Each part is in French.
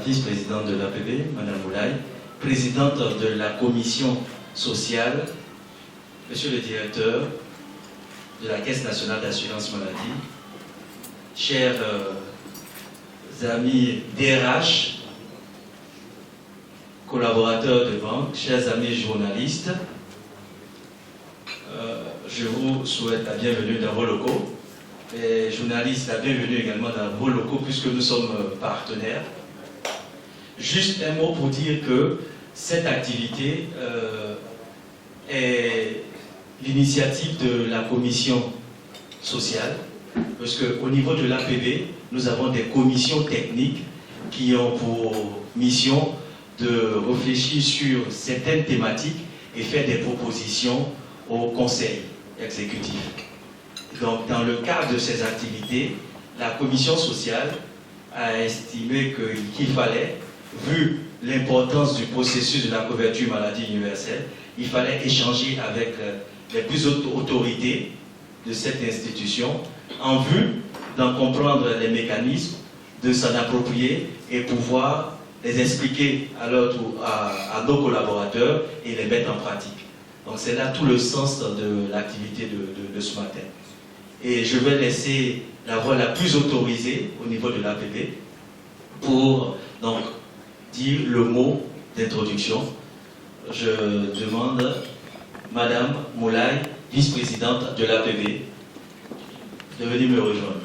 vice-présidente de l'APB, Madame Moulaye, présidente de la commission sociale, Monsieur le directeur de la Caisse nationale d'assurance maladie, chers amis DRH, collaborateurs de banque, chers amis journalistes, je vous souhaite la bienvenue dans vos locaux. Les journalistes, la bienvenue également dans vos locaux puisque nous sommes partenaires. Juste un mot pour dire que cette activité est l'initiative de la commission sociale, parce qu'au niveau de l'APB, nous avons des commissions techniques qui ont pour mission de réfléchir sur certaines thématiques et faire des propositions au conseil exécutif. Donc, dans le cadre de ces activités, la commission sociale a estimé qu'il fallait, vu l'importance du processus de la couverture maladie universelle, il fallait échanger avec les plus hautes autorités de cette institution en vue d'en comprendre les mécanismes, de s'en approprier et pouvoir les expliquer à nos collaborateurs et les mettre en pratique. Donc c'est là tout le sens de l'activité de ce matin. Et je vais laisser la voix la plus autorisée au niveau de l'APB pour donc dire le mot d'introduction. Je demande Madame Moulaye, vice-présidente de l'APB, de venir me rejoindre.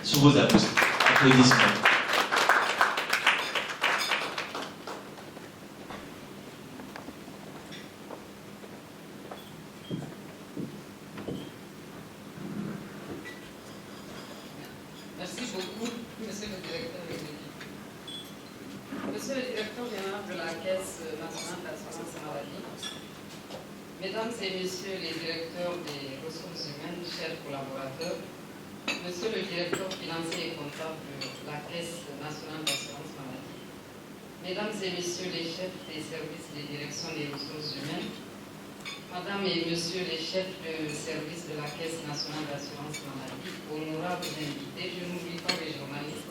Sous vos applaudissements. Merci beaucoup, Monsieur le Directeur exécutif. Monsieur le Directeur général de la Caisse nationale d'assurance maladie, Mesdames et Messieurs les directeurs des ressources humaines, chers collaborateurs, Monsieur le Directeur financier et comptable de la Caisse nationale d'assurance maladie, Mesdames et Messieurs les chefs des services de direction des ressources humaines, Madame et Monsieur les chefs de service de la Caisse nationale d'assurance maladie, honorables invités, je n'oublie pas les journalistes,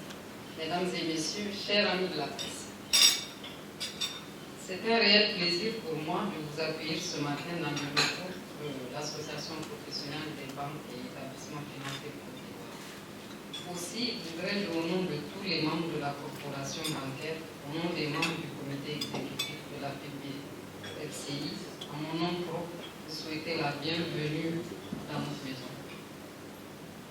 Mesdames et Messieurs, chers amis de la presse. C'est un réel plaisir pour moi de vous accueillir ce matin dans le locaux de l'Association professionnelle des banques et établissements financiers de Côte d'Ivoire. Aussi, voudrais-je, au nom de tous les membres de la corporation bancaire, au nom des membres du comité exécutif de la PBFCI, en mon nom propre, vous souhaiter la bienvenue dans notre maison.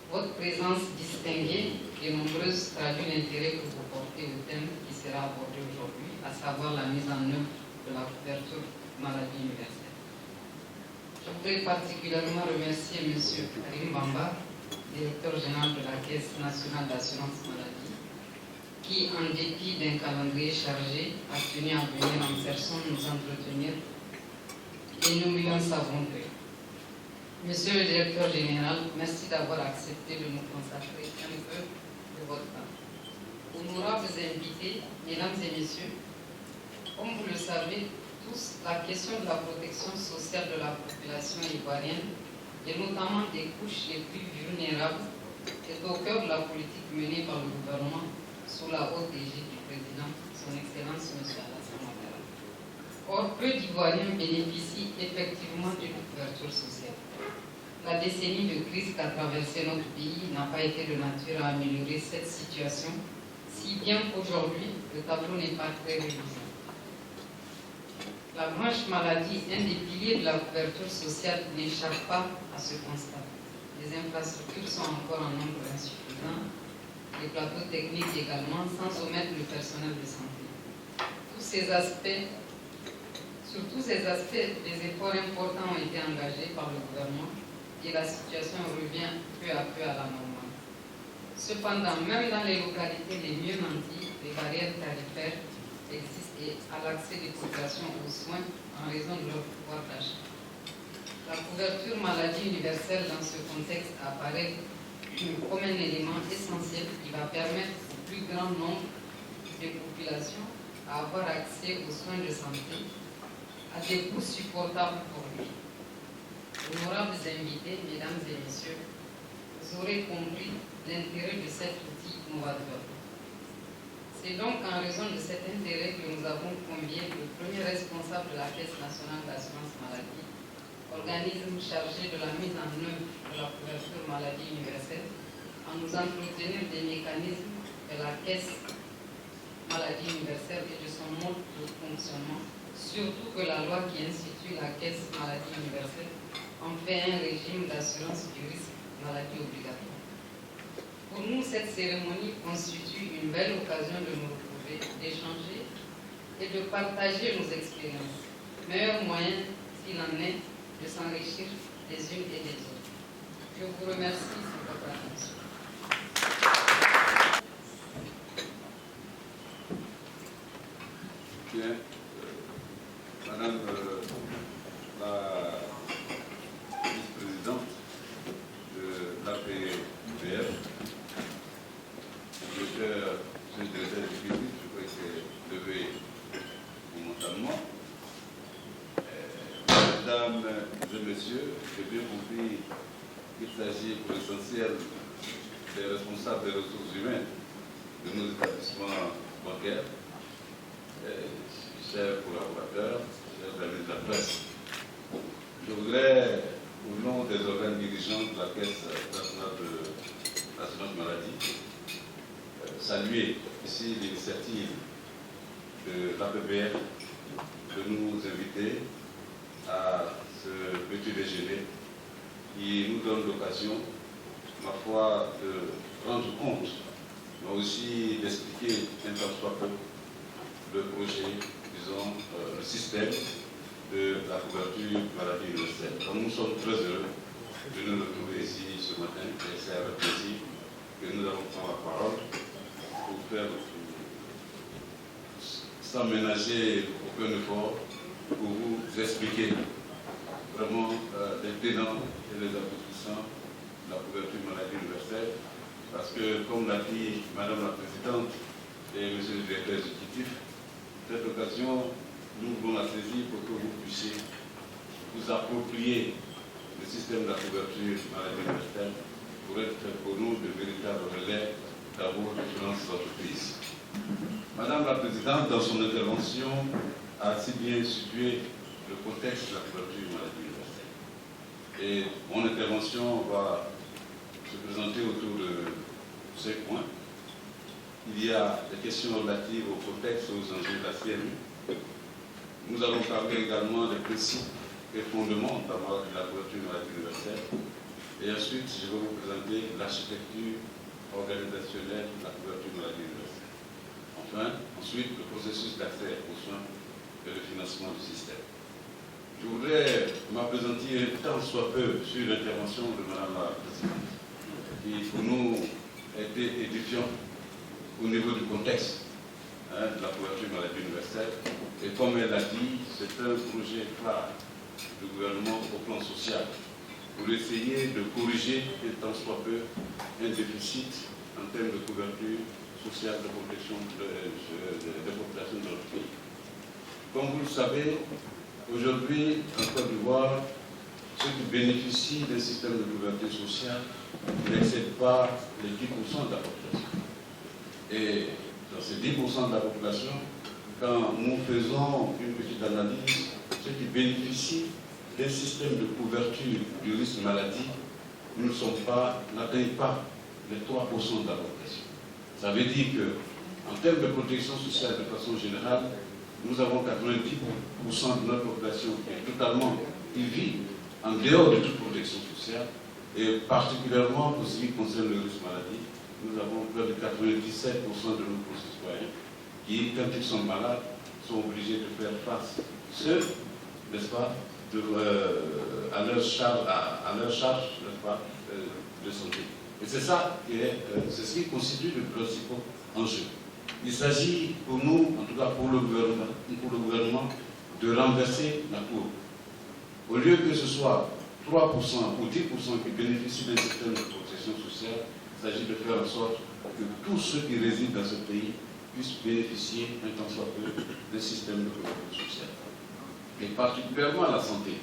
Votre présence distinguée et nombreuse traduit l'intérêt que vous portez au thème qui sera abordé aujourd'hui, à savoir la mise en œuvre de la couverture maladie universelle. Je voudrais particulièrement remercier M. Karim Bamba, directeur général de la Caisse nationale d'assurance maladie, qui, en dépit d'un calendrier chargé, a tenu à venir en personne nous entretenir et nous lui en savons gré. Monsieur le directeur général, merci d'avoir accepté de nous consacrer un peu de votre temps. Honorables invités, mesdames et messieurs, comme vous le savez tous, la question de la protection sociale de la population ivoirienne, et notamment des couches les plus vulnérables, est au cœur de la politique menée par le gouvernement sous la haute égide du président, son Excellence M. Alassane Ouattara. Or, peu d'Ivoiriens bénéficient effectivement d'une couverture sociale. La décennie de crise qu'a traversé notre pays n'a pas été de nature à améliorer cette situation, si bien qu'aujourd'hui, le tableau n'est pas très réjouissant. La branche maladie, un des piliers de la couverture sociale, n'échappe pas à ce constat. Les infrastructures sont encore en nombre insuffisant, les plateaux techniques également, sans omettre le personnel de santé. Sur tous ces aspects, des efforts importants ont été engagés par le gouvernement et la situation revient peu à peu à la normale. Cependant, même dans les localités les mieux nanties, les barrières tarifaires existent et à l'accès des populations aux soins en raison de leur pouvoir d'achat. La couverture maladie universelle dans ce contexte apparaît comme un élément essentiel qui va permettre au plus grand nombre de populations à avoir accès aux soins de santé à des coûts supportables pour lui. Honorables invités, mesdames et messieurs, vous aurez compris l'intérêt de cet outil novateur. C'est donc en raison de cet intérêt que nous avons convié le premier responsable de la Caisse nationale d'assurance maladie, organisme chargé de la mise en œuvre de la couverture maladie universelle, à nous entretenir des mécanismes de la Caisse maladie universelle et de son mode de fonctionnement, surtout que la loi qui institue la Caisse maladie universelle en fait un régime d'assurance du risque maladie obligatoire. Pour nous, cette cérémonie constitue une belle occasion de nous retrouver, d'échanger et de partager nos expériences. Meilleur moyen, s'il en est, de s'enrichir les unes et les autres. Je vous remercie pour votre attention. Bien, Madame la vice-présidente de l'APBF, le secrétaire exécutif, je crois que c'est levé momentanément. Mesdames et messieurs, j'ai bien compris qu'il s'agit pour l'essentiel des responsables des ressources humaines de nos établissements bancaires, chers collaborateurs, chers amis de la presse. Je voudrais, au nom des organes dirigeants de la Caisse nationale de l'assurance maladie, saluer ici l'initiative de l'APBF de nous inviter à ce petit déjeuner qui nous donne l'occasion, ma foi, de rendre compte, mais aussi d'expliquer un tant soit peu le projet, disons, le système de la couverture maladie universelle. Donc nous sommes très heureux de nous retrouver ici ce matin et c'est avec plaisir que nous allons prendre la parole pour faire, sans ménager aucun effort, pour vous expliquer vraiment les tenants et les aboutissants de la couverture maladie universelle. Parce que, comme l'a dit Madame la Présidente et Monsieur le Directeur exécutif, cette occasion, nous voulons la saisir pour que vous puissiez vous approprier le système de la couverture maladie universelle pour être pour nous de véritables relais d'abord de finances d'entreprise. Madame la Présidente, dans son intervention, a si bien situé le contexte de la couverture maladie universelle. Et mon intervention va se présenter autour de 5 points. Il y a des questions relatives au contexte et aux enjeux de la CMU. Nous allons parler également des principes et fondements de la couverture maladie universelle. Et ensuite, je vais vous présenter l'architecture organisationnelle de la couverture maladie universelle. Enfin, ensuite, le processus d'accès aux soins et le financement du système. Je voudrais m'appesantir tant soit peu sur l'intervention de Madame la Présidente, qui pour nous a été édifiant au niveau du contexte de la couverture maladie universelle. Et comme elle l'a dit, c'est un projet phare du gouvernement au plan social pour essayer de corriger, et tant soit peu, un déficit en termes de couverture sociale de protection des populations de notre pays. Comme vous le savez, aujourd'hui, en Côte d'Ivoire, ceux qui bénéficient d'un système de couverture sociale n'excèdent pas les 10% de la population. Et dans ces 10% de la population, quand nous faisons une petite analyse, ceux qui bénéficient d'un système de couverture du risque maladie n'atteignent pas les 3% de la population. Ça veut dire qu'en termes de protection sociale de façon générale, nous avons 90% de notre population qui est totalement, qui vit en dehors de toute protection sociale, et particulièrement pour ce qui concerne le risque maladie, nous avons près de 97% de nos concitoyens qui, quand ils sont malades, sont obligés de faire face, seuls, n'est-ce pas, à leur charge, n'est-ce pas, de santé. Et c'est ça c'est ce qui constitue le principal enjeu. Il s'agit pour nous, en tout cas pour le gouvernement, de renverser la courbe. Au lieu que ce soit 3% ou 10% qui bénéficient d'un système de protection sociale, il s'agit de faire en sorte que tous ceux qui résident dans ce pays puissent bénéficier, un tant soit peu, d'un système de couverture sociale. Et particulièrement la santé.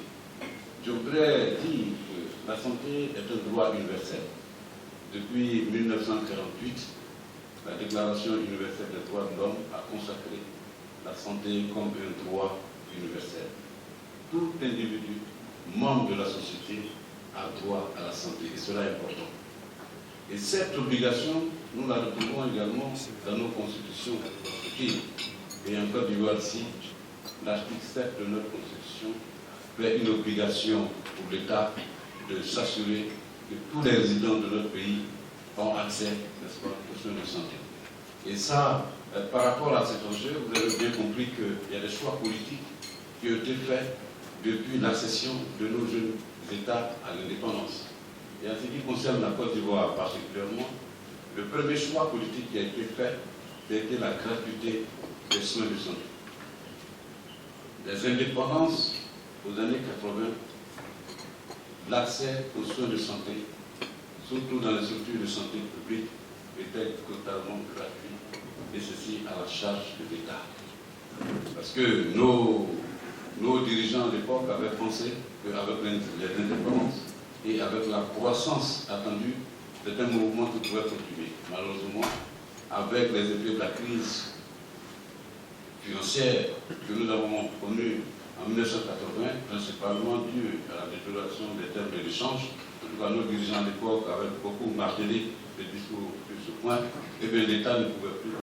Je voudrais dire que la santé est un droit universel. Depuis 1948, la Déclaration universelle des droits de l'homme a consacré la santé comme un droit universel. Tout individu, membre de la société, a droit à la santé, et cela est important. Et cette obligation, nous la retrouvons également dans nos constitutions respectives. Et en Côte d'Ivoire ici, l'article 7 de notre constitution fait une obligation pour l'État de s'assurer que tous les résidents de notre pays ont accès, n'est-ce pas, aux soins de santé. Et ça, par rapport à cet enjeu, vous avez bien compris qu'il y a des choix politiques qui ont été faits depuis l'accession de nos jeunes États à l'indépendance. Et en ce qui concerne la Côte d'Ivoire particulièrement, le premier choix politique qui a été fait, c'était la gratuité des soins de santé. Les indépendances aux années 80, l'accès aux soins de santé, surtout dans les structures de santé publique, était totalement gratuit, et ceci à la charge de l'État. Parce que nos dirigeants à l'époque avaient pensé qu'avec les indépendances et avec la croissance attendue, c'était un mouvement qui pouvait continuer. Malheureusement, avec les effets de la crise financière que nous avons connue en 1980, principalement due à la détérioration des termes de l'échange, en tout cas nos dirigeants à l'époque avaient beaucoup martelé le discours sur ce point, et bien l'État ne pouvait plus